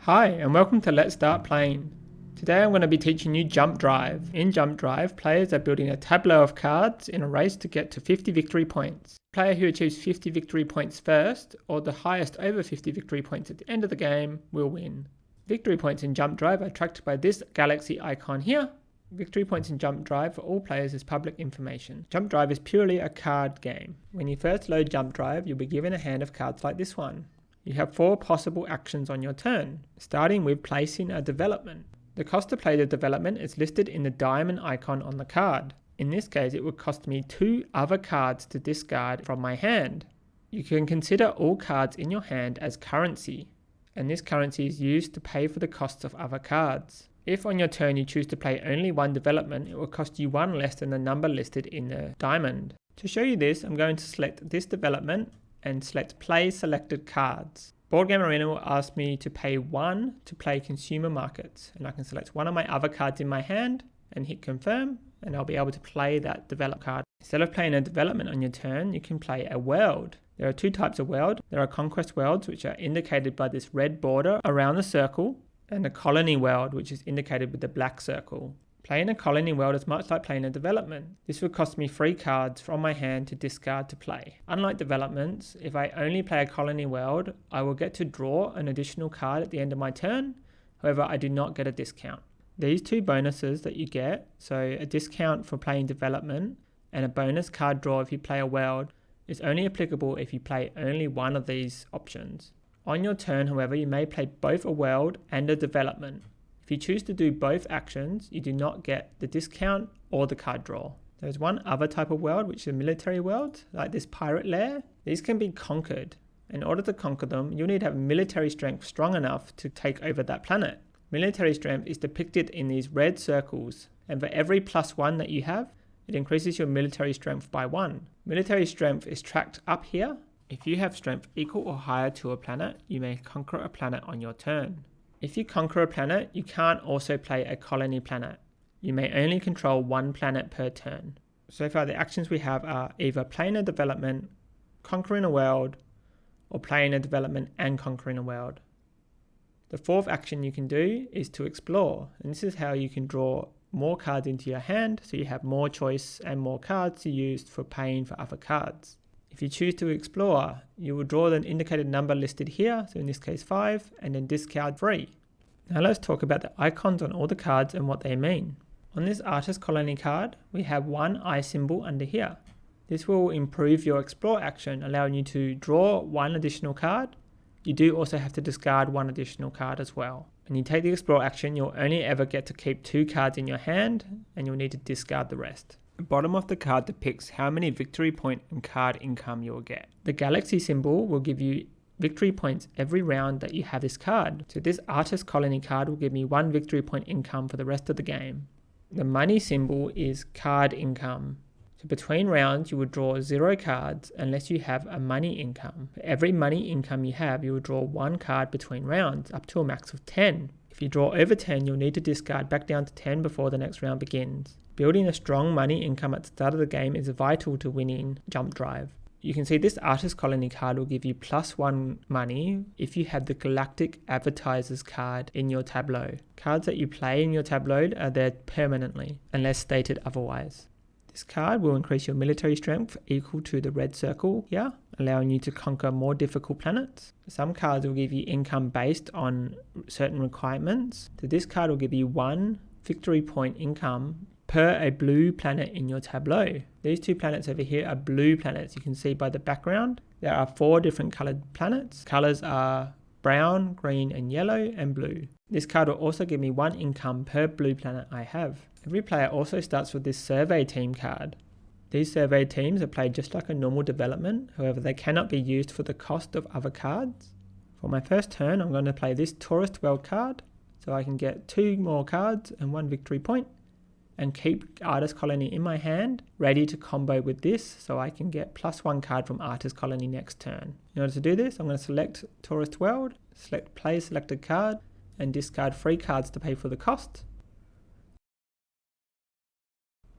Hi and welcome to Let's Start Playing. Today I'm going to be teaching you Jump Drive. In Jump Drive, players are building a tableau of cards in a race to get to 50 victory points. The player who achieves 50 victory points first, or the highest over 50 victory points at the end of the game, will win. Victory points in Jump Drive are tracked by this galaxy icon here. Victory points in Jump Drive for all players is public information. Jump Drive is purely a card game. When you first load Jump Drive, you'll be given a hand of cards like this one. You have 4 possible actions on your turn, starting with placing a development. The cost to play the development is listed in the diamond icon on the card. In this case, it would cost me 2 other cards to discard from my hand. You can consider all cards in your hand as currency, and this currency is used to pay for the costs of other cards. If on your turn you choose to play only one development, it will cost you 1 less than the number listed in the diamond. To show you this, I'm going to select this development and select Play Selected Cards. Board Game Arena will ask me to pay 1 to play Consumer Markets, and I can select one of my other cards in my hand and hit Confirm, and I'll be able to play that develop card. Instead of playing a development on your turn, you can play a world. There are 2 types of world. There are Conquest Worlds, which are indicated by this red border around the circle, and a Colony World, which is indicated with the black circle. Playing a Colony World is much like playing a development. This would cost me 3 cards from my hand to discard to play. Unlike developments, if I only play a Colony World, I will get to draw an additional card at the end of my turn. However, I do not get a discount. These 2 bonuses that you get, so a discount for playing development and a bonus card draw if you play a world, is only applicable if you play only one of these options. On your turn, however, you may play both a world and a development. If you choose to do both actions, you do not get the discount or the card draw. There's one other type of world, which is a military world, like this pirate lair. These can be conquered. In order to conquer them, you'll need to have military strength strong enough to take over that planet. Military strength is depicted in these red circles, and for every +1 that you have, it increases your military strength by 1. Military strength is tracked up here. If you have strength equal or higher to a planet, you may conquer a planet on your turn. If you conquer a planet, you can't also play a colony planet. You may only control 1 planet per turn. So far the actions we have are either playing a development, conquering a world, or playing a development and conquering a world. The 4th action you can do is to explore, and this is how you can draw more cards into your hand, so you have more choice and more cards to use for paying for other cards. If you choose to explore, you will draw the indicated number listed here, so in this case 5, and then discard 3. Now let's talk about the icons on all the cards and what they mean. On this Artist Colony card, we have 1 eye symbol under here. This will improve your explore action, allowing you to draw 1 additional card. You do also have to discard 1 additional card as well. When you take the explore action, you'll only ever get to keep 2 cards in your hand, and you'll need to discard the rest. The bottom of the card depicts how many victory point and card income you will get. The galaxy symbol will give you victory points every round that you have this card. So this Artist Colony card will give me 1 victory point income for the rest of the game. The money symbol is card income. So between rounds, you will draw 0 cards unless you have a money income. For every money income you have, you will draw 1 card between rounds, up to a max of 10. If you draw over 10, you'll need to discard back down to 10 before the next round begins. Building a strong money income at the start of the game is vital to winning Jump Drive. You can see this Artist Colony card will give you +1 money if you have the Galactic Advertisers card in your tableau. Cards that you play in your tableau are there permanently, unless stated otherwise. This card will increase your military strength equal to the red circle here, allowing you to conquer more difficult planets. Some cards will give you income based on certain requirements. So this card will give you 1 victory point income per a blue planet in your tableau. These 2 planets over here are blue planets. You can see by the background, there are 4 different colored planets. Colors are brown, green, and yellow, and blue. This card will also give me 1 income per blue planet I have. Every player also starts with this Survey Team card. These survey teams are played just like a normal development, however they cannot be used for the cost of other cards. For my first turn, I'm going to play this Tourist World card, so I can get 2 more cards and 1 victory point, and keep Artist Colony in my hand, ready to combo with this, so I can get +1 card from Artist Colony next turn. In order to do this, I'm going to select Tourist World, select Play Selected Card, and discard 3 cards to pay for the cost.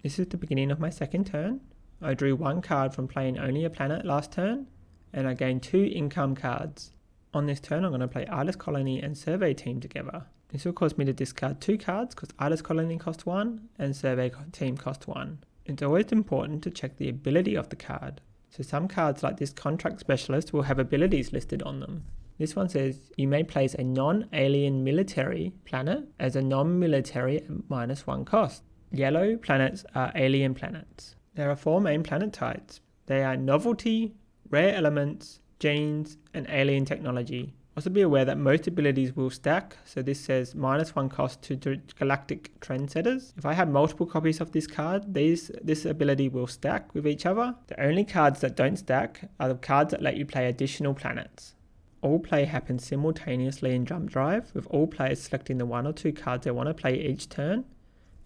This is the beginning of my second turn. I drew 1 card from playing only a planet last turn, and I gained 2 income cards. On this turn, I'm going to play Artist Colony and Survey Team together. This will cause me to discard 2 cards because Artist Colony cost 1 and Survey Team cost 1. It's always important to check the ability of the card. So some cards like this Contract Specialist will have abilities listed on them. This one says you may place a non-alien military planet as a non-military at -1 cost. Yellow planets are alien planets. There are 4 main planet types. They are Novelty, Rare Elements, Genes, and Alien Technology. Also be aware that most abilities will stack, so this says -1 cost to Galactic Trendsetters. If I have multiple copies of this card, this ability will stack with each other. The only cards that don't stack are the cards that let you play additional planets. All play happens simultaneously in Jump Drive, with all players selecting the 1 or 2 cards they want to play each turn.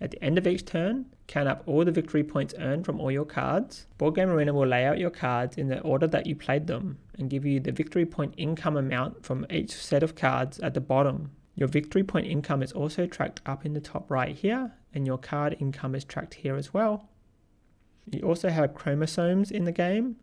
At the end of each turn, count up all the victory points earned from all your cards. Board Game Arena will lay out your cards in the order that you played them and give you the victory point income amount from each set of cards at the bottom. Your victory point income is also tracked up in the top right here, and your card income is tracked here as well. You also have chromosomes in the game.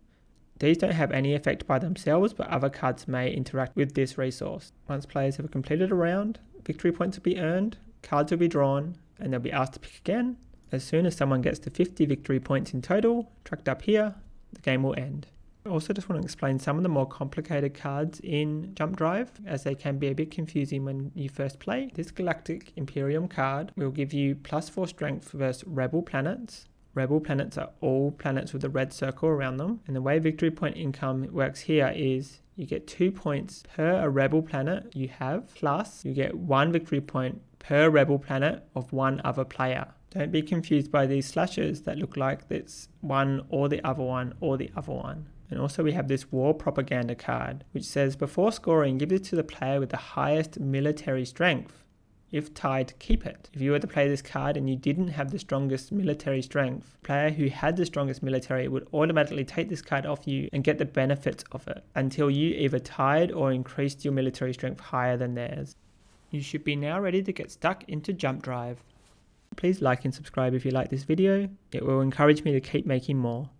These don't have any effect by themselves, but other cards may interact with this resource. Once players have completed a round, victory points will be earned, cards will be drawn, and they'll be asked to pick again. As soon as someone gets to 50 victory points in total, tracked up here, the game will end. I also just want to explain some of the more complicated cards in Jump Drive, as they can be a bit confusing when you first play. This Galactic Imperium card will give you +4 strength versus Rebel planets. Rebel planets are all planets with a red circle around them, and the way victory point income works here is you get 2 points per a Rebel planet you have, plus you get 1 victory point per Rebel planet of one other player. Don't be confused by these slashes that look like it's one or the other one or the other one. And also we have this War Propaganda card, which says before scoring, give it to the player with the highest military strength. If tied, keep it. If you were to play this card and you didn't have the strongest military strength, the player who had the strongest military would automatically take this card off you and get the benefits of it until you either tied or increased your military strength higher than theirs. You should be now ready to get stuck into Jump Drive. Please like and subscribe if you like this video. It will encourage me to keep making more.